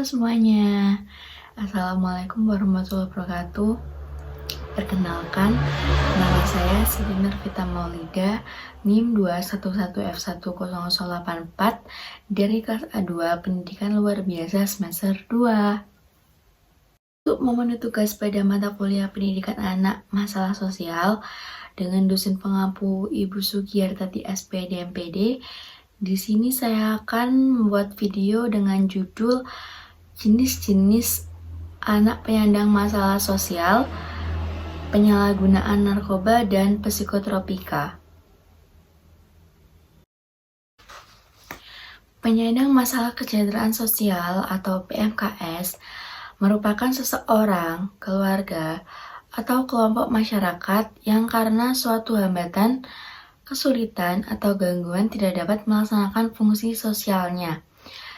semuanya, Assalamualaikum warahmatullahi wabarakatuh. Perkenalkan, nama saya Siti Nurvita Maulida, NIM 211F10084 dari kelas A2 Pendidikan Luar Biasa semester 2. Untuk memenuhi tugas pada mata kuliah Pendidikan Anak Masalah Sosial dengan dosen pengampu Ibu Sugiyartati SPD MPD, di sini saya akan membuat video dengan judul jenis-jenis anak penyandang masalah sosial, penyalahgunaan narkoba, dan psikotropika. Penyandang masalah kesejahteraan sosial atau PMKS merupakan seseorang, keluarga, atau kelompok masyarakat yang karena suatu hambatan, kesulitan, atau gangguan tidak dapat melaksanakan fungsi sosialnya,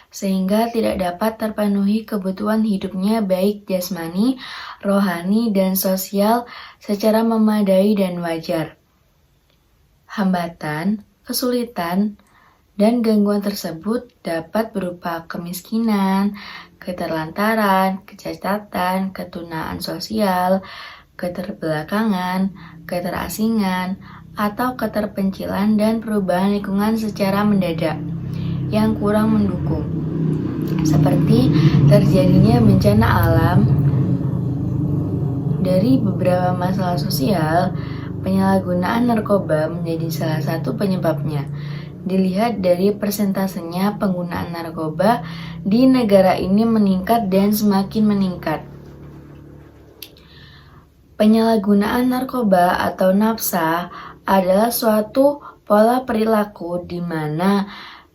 sehingga tidak dapat terpenuhi kebutuhan hidupnya baik jasmani, rohani, dan sosial secara memadai dan wajar. Hambatan, kesulitan, dan gangguan tersebut dapat berupa kemiskinan, keterlantaran, kecacatan, ketunaan sosial, keterbelakangan, keterasingan, atau keterpencilan dan perubahan lingkungan secara mendadak yang kurang mendukung, seperti terjadinya bencana alam. Dari beberapa masalah sosial, penyalahgunaan narkoba menjadi salah satu penyebabnya. Dilihat dari persentasenya penggunaan narkoba di negara ini meningkat dan semakin meningkat. Penyalahgunaan narkoba atau nafsa adalah suatu pola perilaku di mana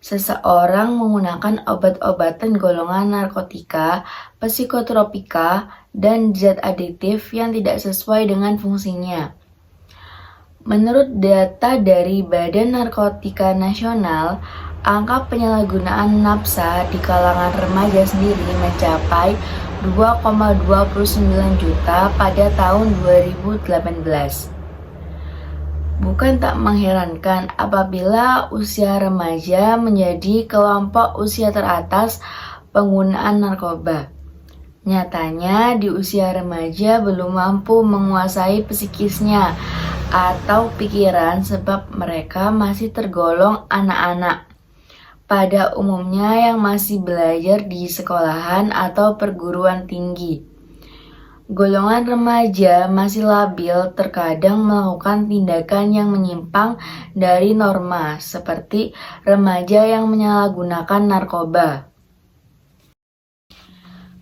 seseorang menggunakan obat-obatan golongan narkotika, psikotropika, dan zat adiktif yang tidak sesuai dengan fungsinya. Menurut data dari Badan Narkotika Nasional, angka penyalahgunaan nafsa di kalangan remaja sendiri mencapai 2,29 juta pada tahun 2018. Bukan tak mengherankan apabila usia remaja menjadi kelompok usia teratas penggunaan narkoba. Nyatanya di usia remaja belum mampu menguasai psikisnya atau pikiran sebab mereka masih tergolong anak-anak. Pada umumnya yang masih belajar di sekolahan atau perguruan tinggi. Golongan remaja masih labil, terkadang melakukan tindakan yang menyimpang dari norma, seperti remaja yang menyalahgunakan narkoba.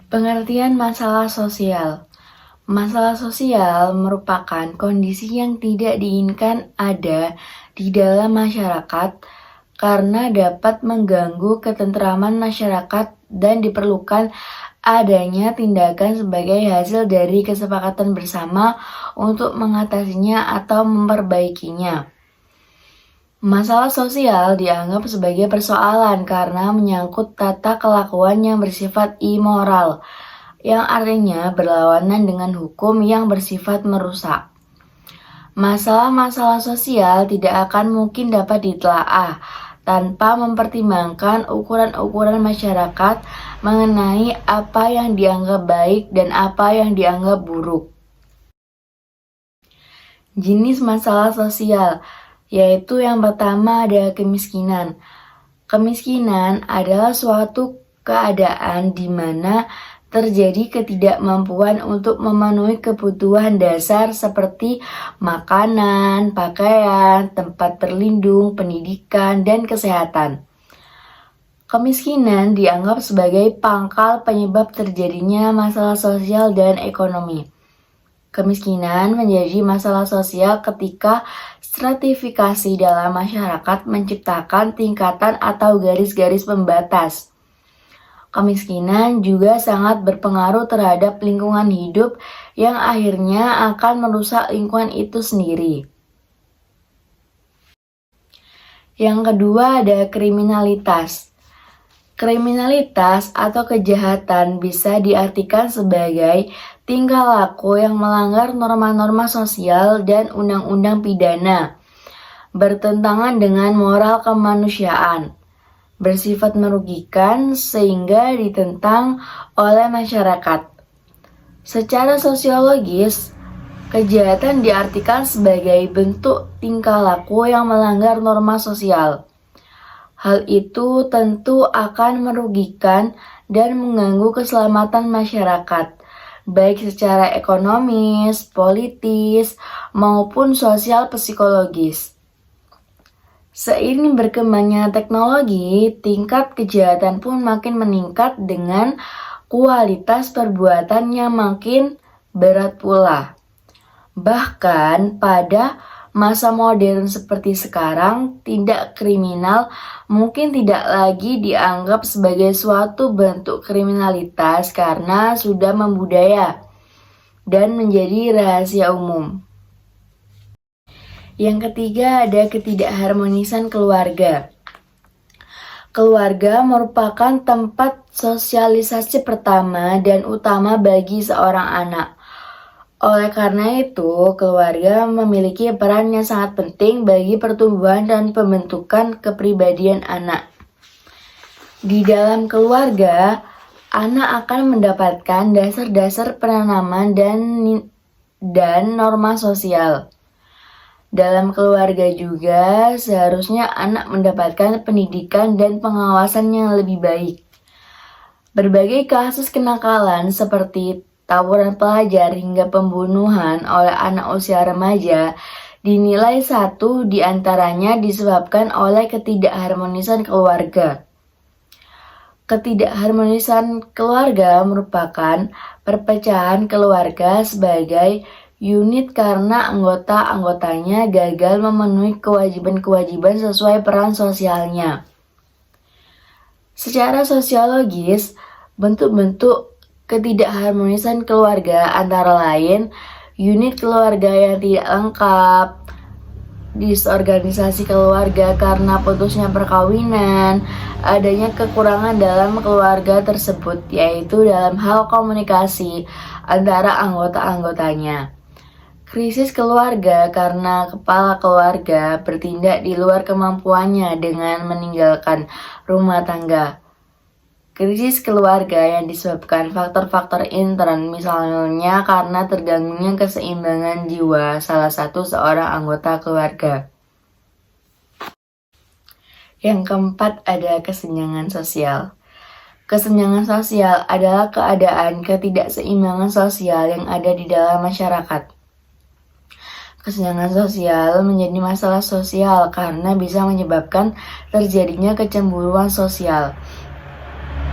Pengertian masalah sosial. Masalah sosial merupakan kondisi yang tidak diinginkan ada di dalam masyarakat karena dapat mengganggu ketentraman masyarakat dan diperlukan adanya tindakan sebagai hasil dari kesepakatan bersama untuk mengatasinya atau memperbaikinya. Masalah sosial dianggap sebagai persoalan karena menyangkut tata kelakuan yang bersifat immoral, yang artinya berlawanan dengan hukum yang bersifat merusak. Masalah-masalah sosial tidak akan mungkin dapat ditelaah tanpa mempertimbangkan ukuran-ukuran masyarakat mengenai apa yang dianggap baik dan apa yang dianggap buruk. Jenis masalah sosial, yaitu yang pertama ada kemiskinan. Kemiskinan adalah suatu keadaan di mana terjadi ketidakmampuan untuk memenuhi kebutuhan dasar seperti makanan, pakaian, tempat berlindung, pendidikan, dan kesehatan. Kemiskinan dianggap sebagai pangkal penyebab terjadinya masalah sosial dan ekonomi. Kemiskinan menjadi masalah sosial ketika stratifikasi dalam masyarakat menciptakan tingkatan atau garis-garis pembatas. Kemiskinan juga sangat berpengaruh terhadap lingkungan hidup yang akhirnya akan merusak lingkungan itu sendiri. Yang kedua ada kriminalitas. Kriminalitas atau kejahatan bisa diartikan sebagai tingkah laku yang melanggar norma-norma sosial dan undang-undang pidana, bertentangan dengan moral kemanusiaan. bersifat merugikan sehingga ditentang oleh masyarakat. Secara sosiologis, kejahatan diartikan sebagai bentuk tingkah laku yang melanggar norma sosial. Hal itu tentu akan merugikan dan mengganggu keselamatan masyarakat, baik secara ekonomis, politis, maupun sosial psikologis. Seiring berkembangnya teknologi, tingkat kejahatan pun makin meningkat dengan kualitas perbuatannya makin berat pula. Bahkan pada masa modern seperti sekarang, tindak kriminal mungkin tidak lagi dianggap sebagai suatu bentuk kriminalitas karena sudah membudaya dan menjadi rahasia umum. Yang ketiga ada ketidakharmonisan keluarga. Keluarga merupakan tempat sosialisasi pertama dan utama bagi seorang anak. Oleh karena itu, keluarga memiliki peran yang sangat penting bagi pertumbuhan dan pembentukan kepribadian anak. Di dalam keluarga, anak akan mendapatkan dasar-dasar penanaman dan norma sosial. Dalam keluarga juga seharusnya anak mendapatkan pendidikan dan pengawasan yang lebih baik. Berbagai kasus kenakalan seperti tawuran pelajar hingga pembunuhan oleh anak usia remaja dinilai satu di antaranya disebabkan oleh ketidakharmonisan keluarga. Ketidakharmonisan keluarga merupakan perpecahan keluarga sebagai unit karena anggota-anggotanya gagal memenuhi kewajiban-kewajiban sesuai peran sosialnya. Secara sosiologis, bentuk-bentuk ketidakharmonisan keluarga antara lain unit keluarga yang tidak lengkap, disorganisasi keluarga karena putusnya perkawinan, adanya kekurangan dalam keluarga tersebut, yaitu dalam hal komunikasi antara anggota-anggotanya. Krisis keluarga karena kepala keluarga bertindak di luar kemampuannya dengan meninggalkan rumah tangga. Krisis keluarga yang disebabkan faktor-faktor intern, misalnya karena terganggunya keseimbangan jiwa salah satu seorang anggota keluarga. Yang keempat ada kesenjangan sosial. Kesenjangan sosial adalah keadaan ketidakseimbangan sosial yang ada di dalam masyarakat. Kesenjangan sosial menjadi masalah sosial karena bisa menyebabkan terjadinya kecemburuan sosial.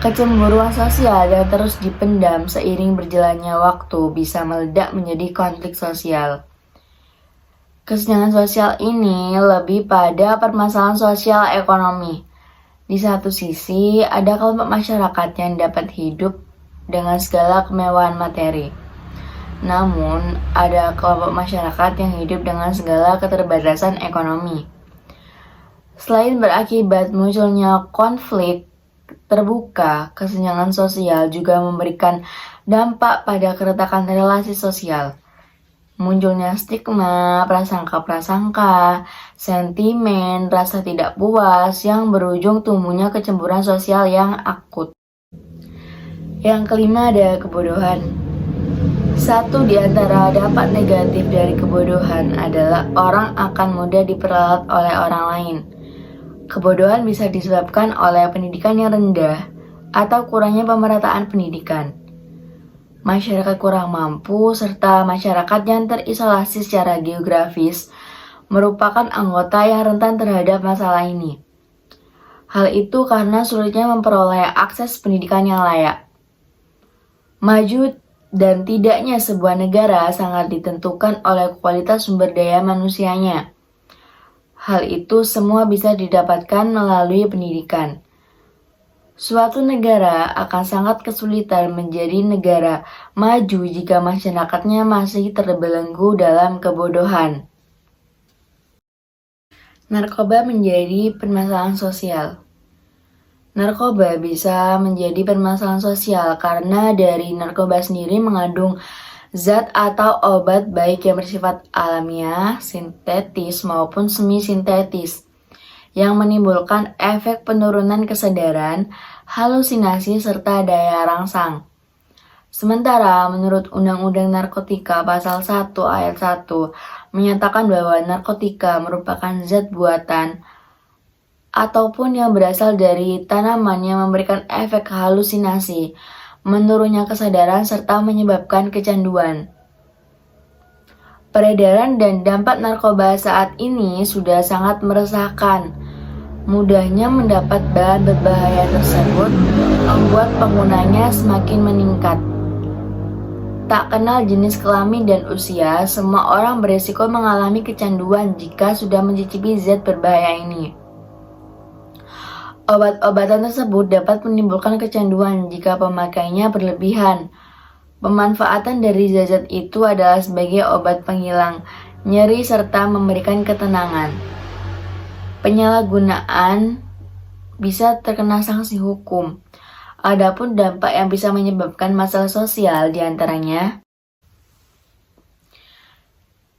Kecemburuan sosial yang terus dipendam seiring berjalannya waktu bisa meledak menjadi konflik sosial. Kesenjangan sosial ini lebih pada permasalahan sosial ekonomi. Di satu sisi, ada kelompok masyarakat yang dapat hidup dengan segala kemewahan materi. Namun, ada kelompok masyarakat yang hidup dengan segala keterbatasan ekonomi. Selain berakibat munculnya konflik terbuka, kesenjangan sosial juga memberikan dampak pada keretakan relasi sosial. Munculnya stigma, prasangka-prasangka, sentimen, rasa tidak puas yang berujung tumbuhnya kecemburuan sosial yang akut. Yang kelima ada kebodohan. Satu di antara dampak negatif dari kebodohan adalah orang akan mudah diperalat oleh orang lain. Kebodohan bisa disebabkan oleh pendidikan yang rendah atau kurangnya pemerataan pendidikan. Masyarakat kurang mampu serta masyarakat yang terisolasi secara geografis merupakan anggota yang rentan terhadap masalah ini. Hal itu karena sulitnya memperoleh akses pendidikan yang layak. Maju dan tidaknya sebuah negara sangat ditentukan oleh kualitas sumber daya manusianya. Hal itu semua bisa didapatkan melalui pendidikan. Suatu negara akan sangat kesulitan menjadi negara maju jika masyarakatnya masih terbelenggu dalam kebodohan. Narkoba menjadi permasalahan sosial. Narkoba bisa menjadi permasalahan sosial karena dari narkoba sendiri mengandung zat atau obat baik yang bersifat alamiah, sintetis maupun semi-sintetis yang menimbulkan efek penurunan kesadaran, halusinasi, serta daya rangsang. Sementara menurut Undang-Undang Narkotika Pasal 1 Ayat 1 menyatakan bahwa narkotika merupakan zat buatan ataupun yang berasal dari tanaman yang memberikan efek halusinasi, menurunnya kesadaran, serta menyebabkan kecanduan. Peredaran dan dampak narkoba saat ini sudah sangat meresahkan. Mudahnya mendapat bahan berbahaya tersebut membuat penggunanya semakin meningkat. Tak kenal jenis kelamin dan usia, semua orang beresiko mengalami kecanduan jika sudah mencicipi zat berbahaya ini. Obat-obatan tersebut dapat menimbulkan kecanduan jika pemakainya berlebihan. Pemanfaatan dari zat itu adalah sebagai obat penghilang nyeri serta memberikan ketenangan. Penyalahgunaan bisa terkena sanksi hukum. Adapun dampak yang bisa menyebabkan masalah sosial diantaranya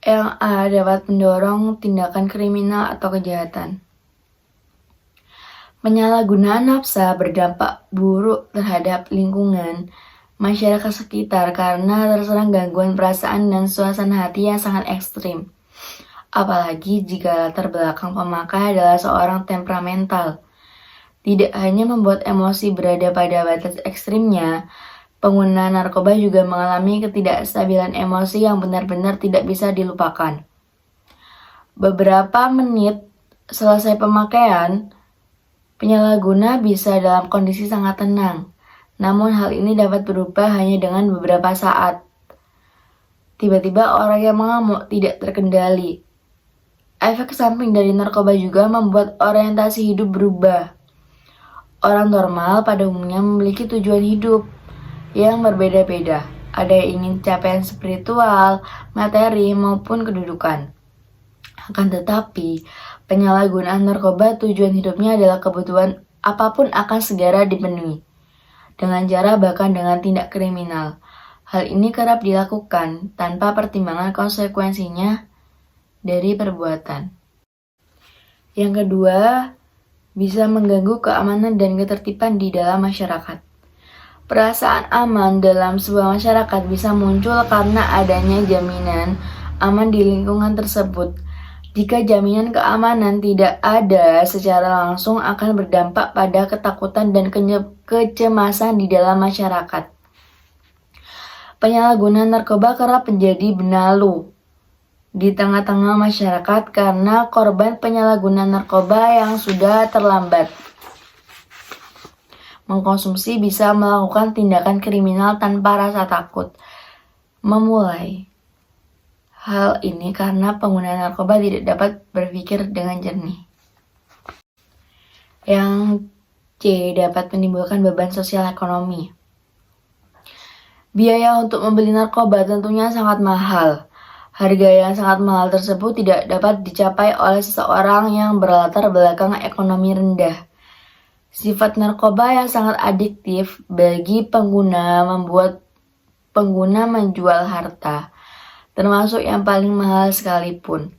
yang A. dapat mendorong tindakan kriminal atau kejahatan. Penyalahgunaan nafsa berdampak buruk terhadap lingkungan masyarakat sekitar karena terserang gangguan perasaan dan suasana hati yang sangat ekstrim. Apalagi jika latar belakang pemakai adalah seorang temperamental. Tidak hanya membuat emosi berada pada batas ekstrimnya, pengguna narkoba juga mengalami ketidakstabilan emosi yang benar-benar tidak bisa dilupakan. Beberapa menit selesai pemakaian, penyalahguna bisa dalam kondisi sangat tenang. Namun hal ini dapat berubah hanya dengan beberapa saat. Tiba-tiba orang yang mengamuk tidak terkendali. Efek samping dari narkoba juga membuat orientasi hidup berubah. Orang normal pada umumnya memiliki tujuan hidup yang berbeda-beda. Ada yang ingin capaian spiritual, materi, maupun kedudukan. Akan tetapi, penyalahgunaan narkoba tujuan hidupnya adalah kebutuhan apapun akan segera dipenuhi. Dengan cara bahkan dengan tindak kriminal. Hal ini kerap dilakukan tanpa pertimbangan konsekuensinya dari perbuatan. Yang kedua, bisa mengganggu keamanan dan ketertiban di dalam masyarakat. Perasaan aman dalam sebuah masyarakat bisa muncul karena adanya jaminan aman di lingkungan tersebut. Jika jaminan keamanan tidak ada, secara langsung akan berdampak pada ketakutan dan kecemasan di dalam masyarakat. Penyalahgunaan narkoba kerap menjadi benalu di tengah-tengah masyarakat karena korban penyalahgunaan narkoba yang sudah terlambat mengkonsumsi bisa melakukan tindakan kriminal tanpa rasa takut. Memulai hal ini karena pengguna narkoba tidak dapat berpikir dengan jernih. Yang C. dapat menimbulkan beban sosial ekonomi. Biaya untuk membeli narkoba tentunya sangat mahal. Harga yang sangat mahal tersebut tidak dapat dicapai oleh seseorang yang berlatar belakang ekonomi rendah. Sifat narkoba yang sangat adiktif bagi pengguna membuat pengguna menjual harta, termasuk yang paling mahal sekalipun.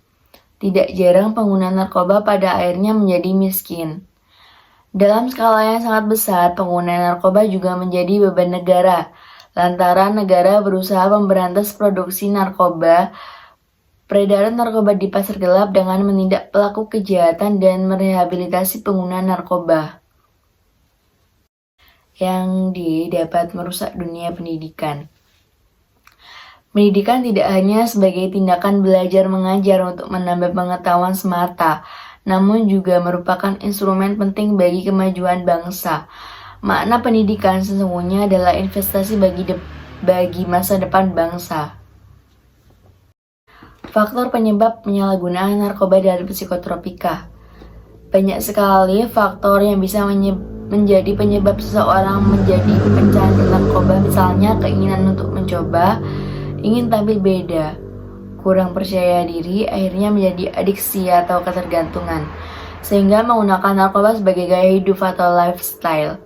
Tidak jarang pengguna narkoba pada akhirnya menjadi miskin. Dalam skala yang sangat besar, pengguna narkoba juga menjadi beban negara, lantaran negara berusaha memberantas produksi narkoba, peredaran narkoba di pasar gelap dengan menindak pelaku kejahatan dan merehabilitasi pengguna narkoba. Yang dapat merusak dunia pendidikan. Pendidikan tidak hanya sebagai tindakan belajar mengajar untuk menambah pengetahuan semata, namun juga merupakan instrumen penting bagi kemajuan bangsa. Makna pendidikan sesungguhnya adalah investasi bagi masa depan bangsa. Faktor penyebab penyalahgunaan narkoba dan psikotropika. Banyak sekali faktor yang bisa menjadi penyebab seseorang menjadi pecandu narkoba, misalnya keinginan untuk mencoba, ingin tampil beda, kurang percaya diri, akhirnya menjadi adiksi atau ketergantungan, sehingga menggunakan narkoba sebagai gaya hidup atau lifestyle.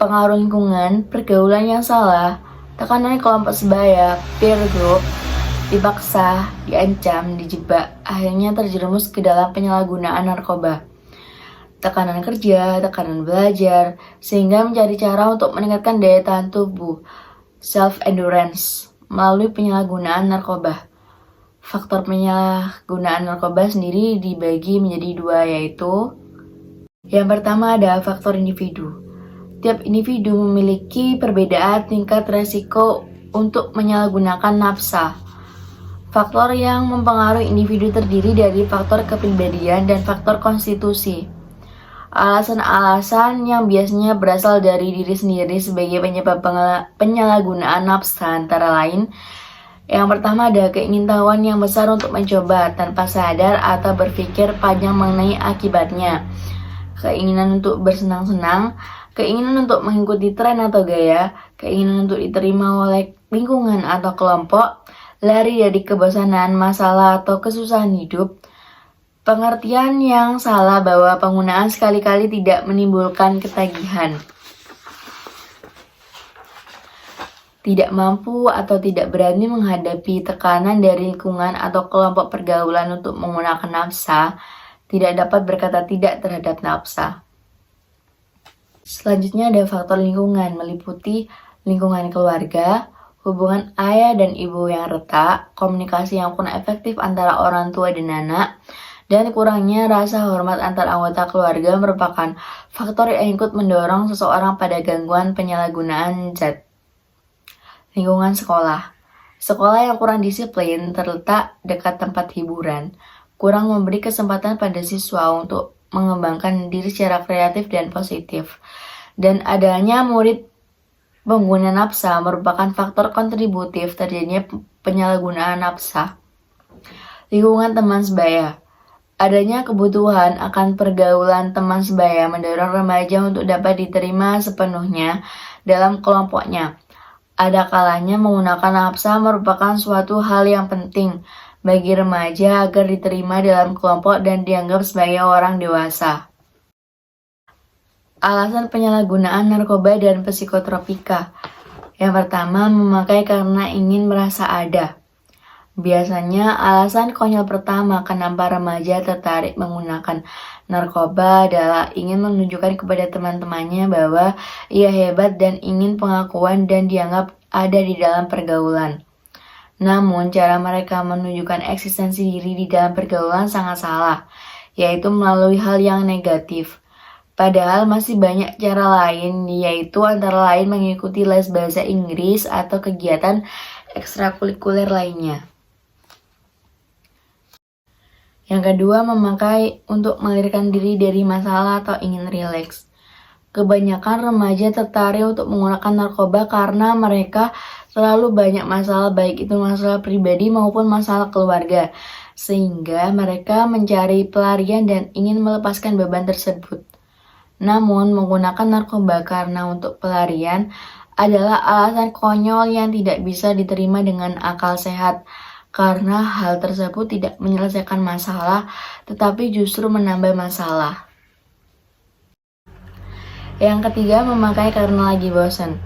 Pengaruh lingkungan, pergaulan yang salah, tekanan kelompok sebaya, peer group, dipaksa, diancam, dijebak, akhirnya terjerumus ke dalam penyalahgunaan narkoba. tekanan kerja, tekanan belajar, sehingga mencari cara untuk meningkatkan daya tahan tubuh, self-endurance, melalui penyalahgunaan narkoba. Faktor penyalahgunaan narkoba sendiri dibagi menjadi dua, yaitu yang pertama ada faktor individu. Tiap individu memiliki perbedaan tingkat resiko untuk menyalahgunakan nafsa. Faktor yang mempengaruhi individu terdiri dari faktor kepribadian dan faktor konstitusi. Alasan-alasan yang biasanya berasal dari diri sendiri sebagai penyebab penyalahgunaan nafsa antara lain, yang pertama ada keingintahuan yang besar untuk mencoba tanpa sadar atau berpikir panjang mengenai akibatnya, keinginan untuk bersenang-senang, keinginan untuk mengikuti tren atau gaya, keinginan untuk diterima oleh lingkungan atau kelompok, lari dari kebosanan, masalah, atau kesusahan hidup. Pengertian yang salah bahwa penggunaan sekali-kali tidak menimbulkan ketagihan. Tidak mampu atau tidak berani menghadapi tekanan dari lingkungan atau kelompok pergaulan untuk menggunakan nafsa, tidak dapat berkata tidak terhadap nafsa. Selanjutnya ada faktor lingkungan, meliputi lingkungan keluarga, hubungan ayah dan ibu yang retak, komunikasi yang kurang efektif antara orang tua dan anak, dan kurangnya rasa hormat antar anggota keluarga merupakan faktor yang ikut mendorong seseorang pada gangguan penyalahgunaan zat. Lingkungan sekolah. Sekolah yang kurang disiplin, terletak dekat tempat hiburan, kurang memberi kesempatan pada siswa untuk mengembangkan diri secara kreatif dan positif, dan adanya murid pengguna nafsa merupakan faktor kontributif terjadinya penyalahgunaan nafsa. Lingkungan teman sebaya. Adanya kebutuhan akan pergaulan teman sebaya mendorong remaja untuk dapat diterima sepenuhnya dalam kelompoknya. Ada kalanya menggunakan nafsa merupakan suatu hal yang penting bagi remaja agar diterima dalam kelompok dan dianggap sebagai orang dewasa. Alasan penyalahgunaan narkoba dan psikotropika. Yang pertama, memakai karena ingin merasa ada. Biasanya alasan konyol pertama kenapa remaja tertarik menggunakan narkoba adalah ingin menunjukkan kepada teman-temannya bahwa ia hebat dan ingin pengakuan dan dianggap ada di dalam pergaulan. Namun, cara mereka menunjukkan eksistensi diri di dalam pergaulan sangat salah, yaitu melalui hal yang negatif. Padahal masih banyak cara lain, yaitu antara lain mengikuti les bahasa Inggris atau kegiatan ekstrakurikuler lainnya. Yang kedua, memakai untuk melarikan diri dari masalah atau ingin rileks. Kebanyakan remaja tertarik untuk menggunakan narkoba karena mereka terlalu banyak masalah, baik itu masalah pribadi maupun masalah keluarga, sehingga mereka mencari pelarian dan ingin melepaskan beban tersebut. Namun, menggunakan narkoba karena untuk pelarian adalah alasan konyol yang tidak bisa diterima dengan akal sehat, karena hal tersebut tidak menyelesaikan masalah, tetapi justru menambah masalah. Yang ketiga, memakai karena lagi bosan.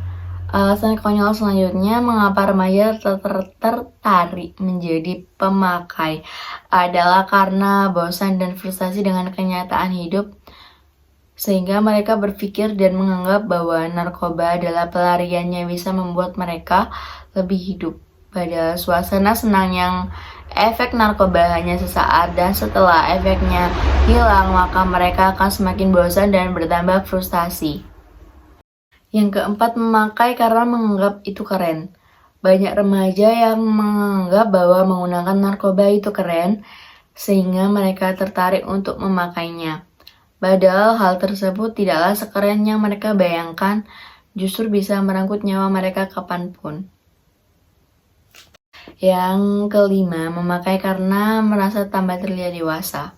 Alasan konyol selanjutnya mengapa remaja tertarik menjadi pemakai adalah karena bosan dan frustasi dengan kenyataan hidup, sehingga mereka berpikir dan menganggap bahwa narkoba adalah pelarian yang bisa membuat mereka lebih hidup pada suasana senang yang efek narkoba hanya sesaat, dan setelah efeknya hilang maka mereka akan semakin bosan dan bertambah frustasi. Yang keempat, memakai karena menganggap itu keren. Banyak remaja yang menganggap bahwa menggunakan narkoba itu keren, sehingga mereka tertarik untuk memakainya. Padahal hal tersebut tidaklah sekeren yang mereka bayangkan, justru bisa merenggut nyawa mereka kapanpun. Yang kelima, memakai karena merasa tambah terlihat dewasa.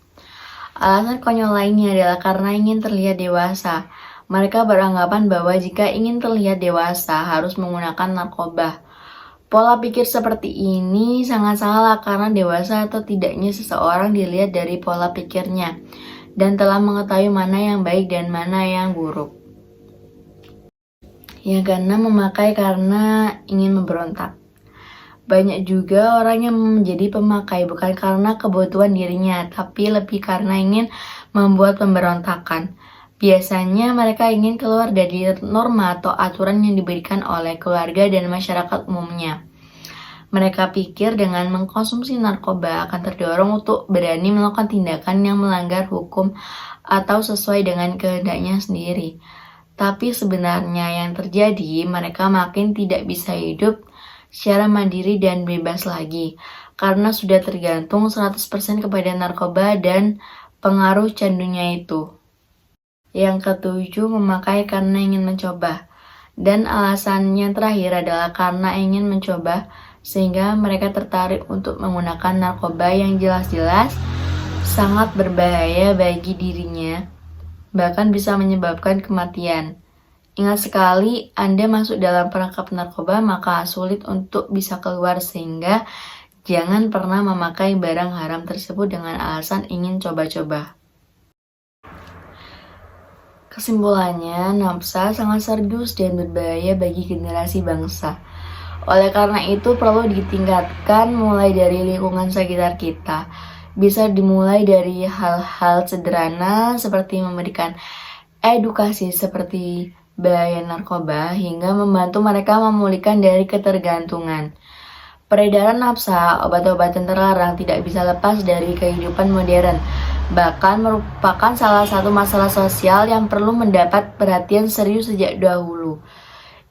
Alasan konyol lainnya adalah karena ingin terlihat dewasa. Mereka beranggapan bahwa jika ingin terlihat dewasa harus menggunakan narkoba. Pola pikir seperti ini sangat salah karena dewasa atau tidaknya seseorang dilihat dari pola pikirnya dan telah mengetahui mana yang baik dan mana yang buruk. Yang keenam, memakai karena ingin memberontak. Banyak juga orang yang menjadi pemakai bukan karena kebutuhan dirinya, tapi lebih karena ingin membuat pemberontakan. Biasanya mereka ingin keluar dari norma atau aturan yang diberikan oleh keluarga dan masyarakat umumnya. Mereka pikir dengan mengkonsumsi narkoba akan terdorong untuk berani melakukan tindakan yang melanggar hukum atau sesuai dengan kehendaknya sendiri. Tapi sebenarnya yang terjadi, mereka makin tidak bisa hidup secara mandiri dan bebas lagi, karena sudah tergantung 100% kepada narkoba dan pengaruh candunya itu. Yang ketujuh, memakai karena ingin mencoba. Dan alasannya terakhir adalah karena ingin mencoba, sehingga mereka tertarik untuk menggunakan narkoba yang jelas-jelas sangat berbahaya bagi dirinya, bahkan bisa menyebabkan kematian. Ingat sekali, Anda masuk dalam perangkap narkoba, maka sulit untuk bisa keluar, sehingga jangan pernah memakai barang haram tersebut dengan alasan ingin coba-coba. Kesimpulannya, nafsa sangat serius dan berbahaya bagi generasi bangsa. Oleh karena itu, perlu ditingkatkan mulai dari lingkungan sekitar kita. Bisa dimulai dari hal-hal sederhana seperti memberikan edukasi seperti bahaya narkoba hingga membantu mereka memulihkan dari ketergantungan. Peredaran nafsa, obat-obatan terlarang tidak bisa lepas dari kehidupan modern, bahkan merupakan salah satu masalah sosial yang perlu mendapat perhatian serius sejak dahulu.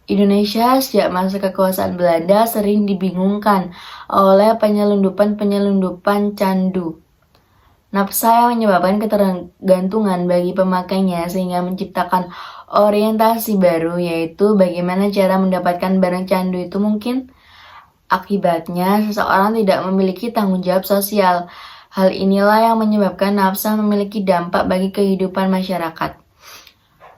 Indonesia sejak masa kekuasaan Belanda sering dibingungkan oleh penyelundupan candu. Nafsa yang menyebabkan ketergantungan bagi pemakainya sehingga menciptakan orientasi baru, yaitu bagaimana cara mendapatkan barang candu itu mungkin. Akibatnya, seseorang tidak memiliki tanggung jawab sosial. Hal inilah yang menyebabkan nafsa memiliki dampak bagi kehidupan masyarakat.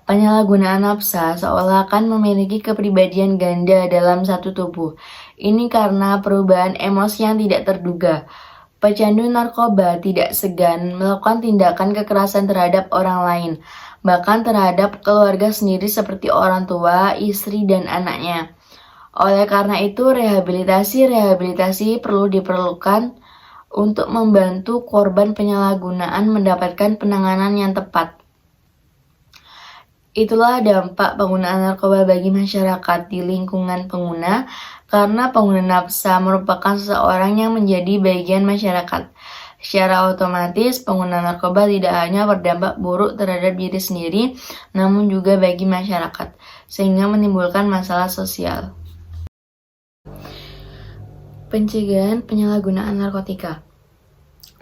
Penyalahgunaan nafsa seolah-olah memiliki kepribadian ganda dalam satu tubuh. Ini karena perubahan emosi yang tidak terduga. Pecandu narkoba tidak segan melakukan tindakan kekerasan terhadap orang lain, bahkan terhadap keluarga sendiri seperti orang tua, istri, dan anaknya. Oleh karena itu, rehabilitasi perlu diperlukan untuk membantu korban penyalahgunaan mendapatkan penanganan yang tepat. Itulah dampak penggunaan narkoba bagi masyarakat di lingkungan pengguna, karena pengguna nafsa merupakan seseorang yang menjadi bagian masyarakat. Secara otomatis, pengguna narkoba tidak hanya berdampak buruk terhadap diri sendiri, namun juga bagi masyarakat, sehingga menimbulkan masalah sosial. Pencegahan penyalahgunaan narkotika.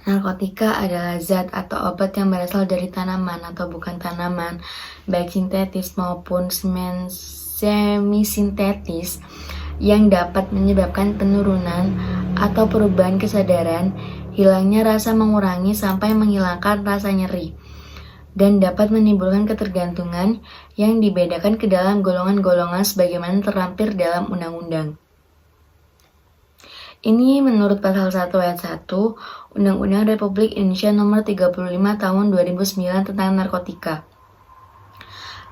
Narkotika adalah zat atau obat yang berasal dari tanaman atau bukan tanaman, baik sintetis maupun semi-sintetis, yang dapat menyebabkan penurunan atau perubahan kesadaran, hilangnya rasa, mengurangi sampai menghilangkan rasa nyeri, dan dapat menimbulkan ketergantungan yang dibedakan ke dalam golongan-golongan sebagaimana terlampir dalam undang-undang. Ini menurut pasal 1 ayat 1 Undang-Undang Republik Indonesia Nomor 35 Tahun 2009 tentang narkotika.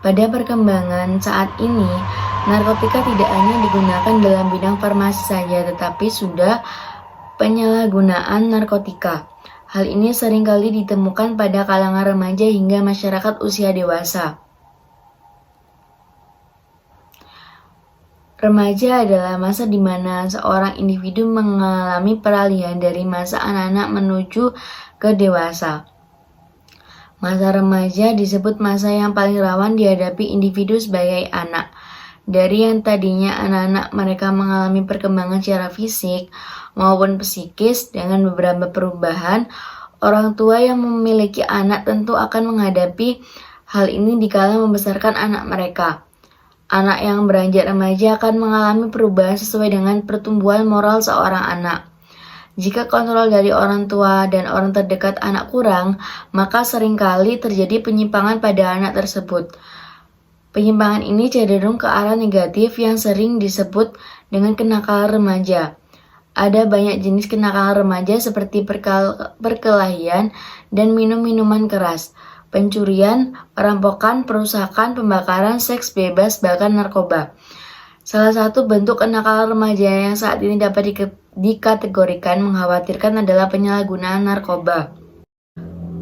Pada perkembangan saat ini, narkotika tidak hanya digunakan dalam bidang farmasi saja, tetapi sudah penyalahgunaan narkotika. Hal ini seringkali ditemukan pada kalangan remaja hingga masyarakat usia dewasa. Remaja adalah masa di mana seorang individu mengalami peralihan dari masa anak-anak menuju ke dewasa. Masa remaja disebut masa yang paling rawan dihadapi individu sebagai anak. Dari yang tadinya anak-anak mereka mengalami perkembangan secara fisik maupun psikis dengan beberapa perubahan, orang tua yang memiliki anak tentu akan menghadapi hal ini dikala membesarkan anak mereka. Anak yang beranjak remaja akan mengalami perubahan sesuai dengan pertumbuhan moral seorang anak. Jika kontrol dari orang tua dan orang terdekat anak kurang, maka seringkali terjadi penyimpangan pada anak tersebut. Penyimpangan ini cenderung ke arah negatif yang sering disebut dengan kenakalan remaja. Ada banyak jenis kenakalan remaja seperti perkelahian dan minum-minuman keras, pencurian, perampokan, perusakan, pembakaran, seks bebas, bahkan narkoba. Salah satu bentuk kenakalan remaja yang saat ini dapat dikategorikan mengkhawatirkan adalah penyalahgunaan narkoba.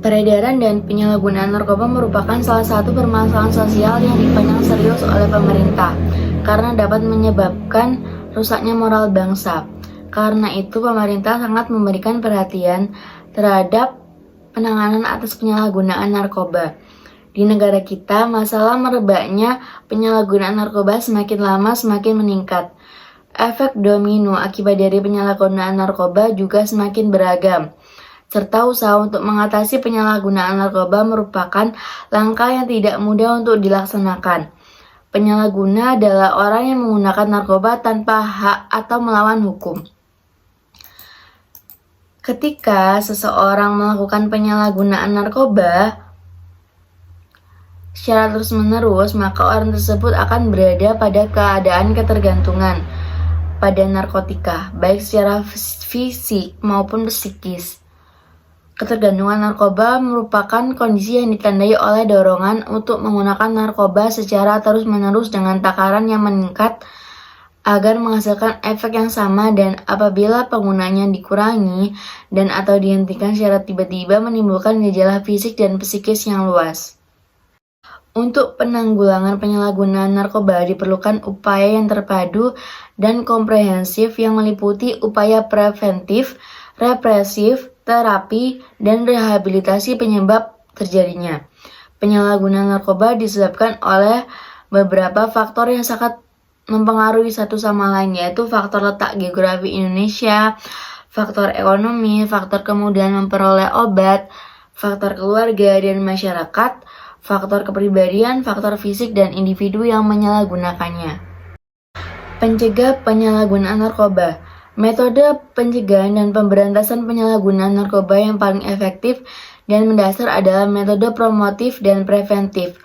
Peredaran dan penyalahgunaan narkoba merupakan salah satu permasalahan sosial yang dipandang serius oleh pemerintah karena dapat menyebabkan rusaknya moral bangsa. Karena itu, pemerintah sangat memberikan perhatian terhadap penanganan atas penyalahgunaan narkoba. Di negara kita, masalah merebaknya penyalahgunaan narkoba semakin lama semakin meningkat. Efek domino akibat dari penyalahgunaan narkoba juga semakin beragam, serta usaha untuk mengatasi penyalahgunaan narkoba merupakan langkah yang tidak mudah untuk dilaksanakan. Penyalahguna adalah orang yang menggunakan narkoba tanpa hak atau melawan hukum. Ketika seseorang melakukan penyalahgunaan narkoba secara terus-menerus, maka orang tersebut akan berada pada keadaan ketergantungan pada narkotika, baik secara fisik maupun psikis. Ketergantungan narkoba merupakan kondisi yang ditandai oleh dorongan untuk menggunakan narkoba secara terus-menerus dengan takaran yang meningkat agar menghasilkan efek yang sama, dan apabila penggunanya dikurangi dan atau dihentikan secara tiba-tiba menimbulkan gejala fisik dan psikis yang luas. Untuk penanggulangan penyalahgunaan narkoba diperlukan upaya yang terpadu dan komprehensif yang meliputi upaya preventif, represif, terapi, dan rehabilitasi penyebab terjadinya. Penyalahgunaan narkoba disebabkan oleh beberapa faktor yang sangat mempengaruhi satu sama lain, yaitu faktor letak geografi Indonesia, faktor ekonomi, faktor kemudahan memperoleh obat, faktor keluarga dan masyarakat, faktor kepribadian, faktor fisik, dan individu yang menyalahgunakannya. Pencegah penyalahgunaan narkoba. Metode pencegahan dan pemberantasan penyalahgunaan narkoba yang paling efektif dan mendasar adalah metode promotif dan preventif.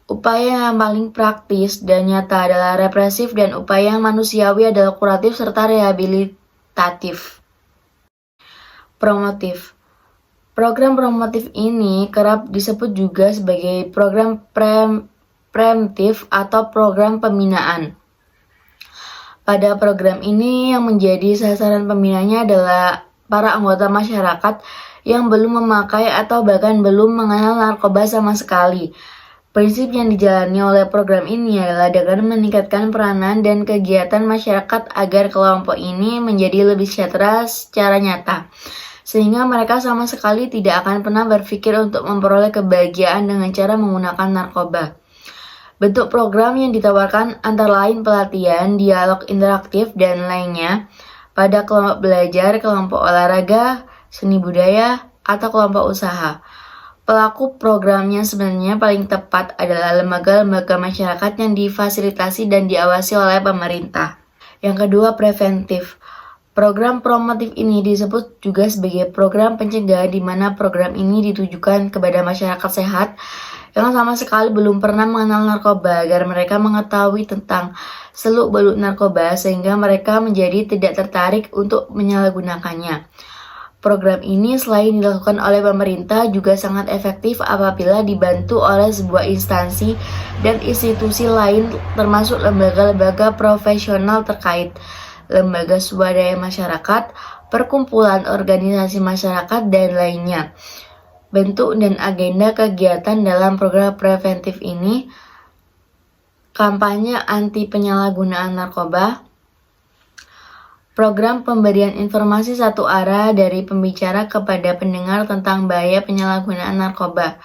Upaya yang paling praktis dan nyata adalah represif, dan upaya yang manusiawi adalah kuratif serta rehabilitatif. Promotif. Program promotif ini kerap disebut juga sebagai program preemptif atau program pembinaan. Pada program ini yang menjadi sasaran pembinanya adalah para anggota masyarakat yang belum memakai atau bahkan belum mengenal narkoba sama sekali. Prinsip yang dijalani oleh program ini adalah dengan meningkatkan peranan dan kegiatan masyarakat agar kelompok ini menjadi lebih sejahtera secara nyata, sehingga mereka sama sekali tidak akan pernah berpikir untuk memperoleh kebahagiaan dengan cara menggunakan narkoba. Bentuk program yang ditawarkan antara lain pelatihan, dialog interaktif, dan lainnya pada kelompok belajar, kelompok olahraga, seni budaya, atau kelompok usaha. Pelaku programnya sebenarnya paling tepat adalah lembaga-lembaga masyarakat yang difasilitasi dan diawasi oleh pemerintah. Yang kedua, preventif. Program promotif ini disebut juga sebagai program pencegahan, di mana program ini ditujukan kepada masyarakat sehat yang sama sekali belum pernah mengenal narkoba agar mereka mengetahui tentang seluk-beluk narkoba sehingga mereka menjadi tidak tertarik untuk menyalahgunakannya. Program ini selain dilakukan oleh pemerintah juga sangat efektif apabila dibantu oleh sebuah instansi dan institusi lain termasuk lembaga-lembaga profesional terkait, lembaga swadaya masyarakat, perkumpulan organisasi masyarakat, dan lainnya. Bentuk dan agenda kegiatan dalam program preventif ini: kampanye anti penyalahgunaan narkoba, program pemberian informasi satu arah dari pembicara kepada pendengar tentang bahaya penyalahgunaan narkoba.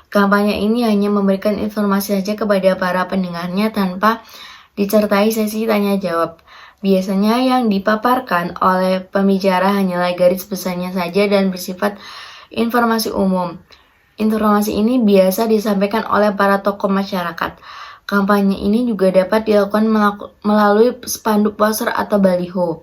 Kampanye ini hanya memberikan informasi saja kepada para pendengarnya tanpa disertai sesi tanya jawab. Biasanya yang dipaparkan oleh pembicara hanyalah garis besarnya saja dan bersifat informasi umum. Informasi ini biasa disampaikan oleh para tokoh masyarakat. Kampanye ini juga dapat dilakukan melalui spanduk poster atau baliho.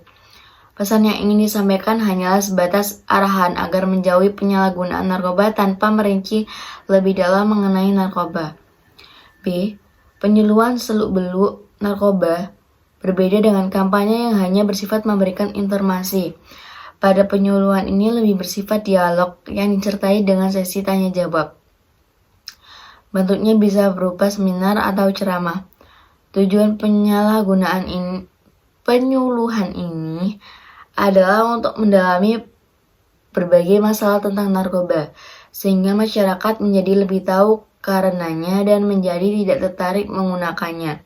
Pesan yang ingin disampaikan hanyalah sebatas arahan agar menjauhi penyalahgunaan narkoba tanpa merinci lebih dalam mengenai narkoba. B. Penyuluhan seluk-beluk narkoba berbeda dengan kampanye yang hanya bersifat memberikan informasi. Pada penyuluhan ini lebih bersifat dialog yang disertai dengan sesi tanya jawab. Bentuknya bisa berupa seminar atau ceramah. Tujuan penyuluhan ini adalah untuk mendalami berbagai masalah tentang narkoba, sehingga masyarakat menjadi lebih tahu karenanya dan menjadi tidak tertarik menggunakannya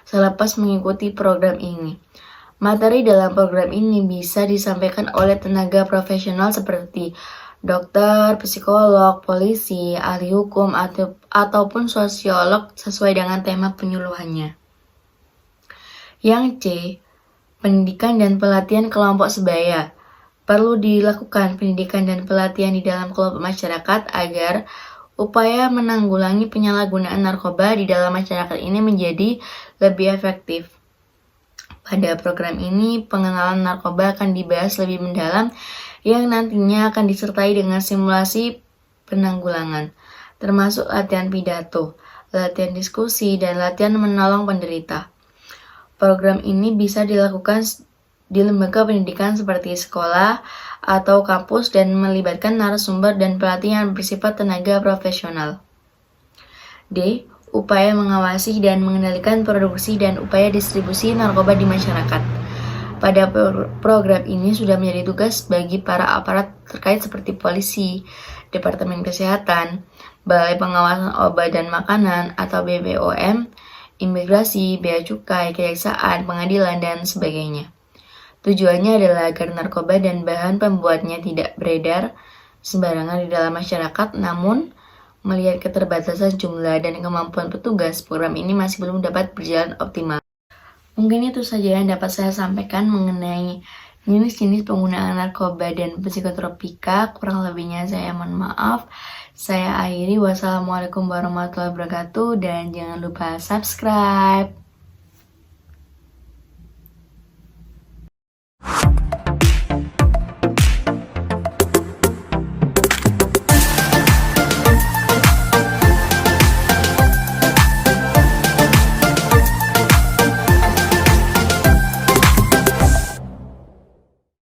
selepas mengikuti program ini. Materi dalam program ini bisa disampaikan oleh tenaga profesional seperti dokter, psikolog, polisi, ahli hukum, ataupun sosiolog sesuai dengan tema penyuluhannya. Yang C, pendidikan dan pelatihan kelompok sebaya. Perlu dilakukan pendidikan dan pelatihan di dalam kelompok masyarakat agar upaya menanggulangi penyalahgunaan narkoba di dalam masyarakat ini menjadi lebih efektif. Pada program ini, pengenalan narkoba akan dibahas lebih mendalam yang nantinya akan disertai dengan simulasi penanggulangan, termasuk latihan pidato, latihan diskusi, dan latihan menolong penderita. Program ini bisa dilakukan di lembaga pendidikan seperti sekolah atau kampus dan melibatkan narasumber dan pelatih yang bersifat tenaga profesional. D. Upaya mengawasi dan mengendalikan produksi dan upaya distribusi narkoba di masyarakat. Pada program ini sudah menjadi tugas bagi para aparat terkait seperti polisi, Departemen Kesehatan, Balai Pengawasan Obat dan Makanan atau BPOM, imigrasi, bea cukai, kejaksaan, pengadilan, dan sebagainya. Tujuannya adalah agar narkoba dan bahan pembuatnya tidak beredar sembarangan di dalam masyarakat, namun melihat keterbatasan jumlah dan kemampuan petugas, program ini masih belum dapat berjalan optimal. Mungkin itu saja yang dapat saya sampaikan mengenai jenis-jenis penggunaan narkoba dan psikotropika. Kurang lebihnya saya mohon maaf. Saya akhiri. Wassalamualaikum warahmatullahi wabarakatuh dan jangan lupa subscribe.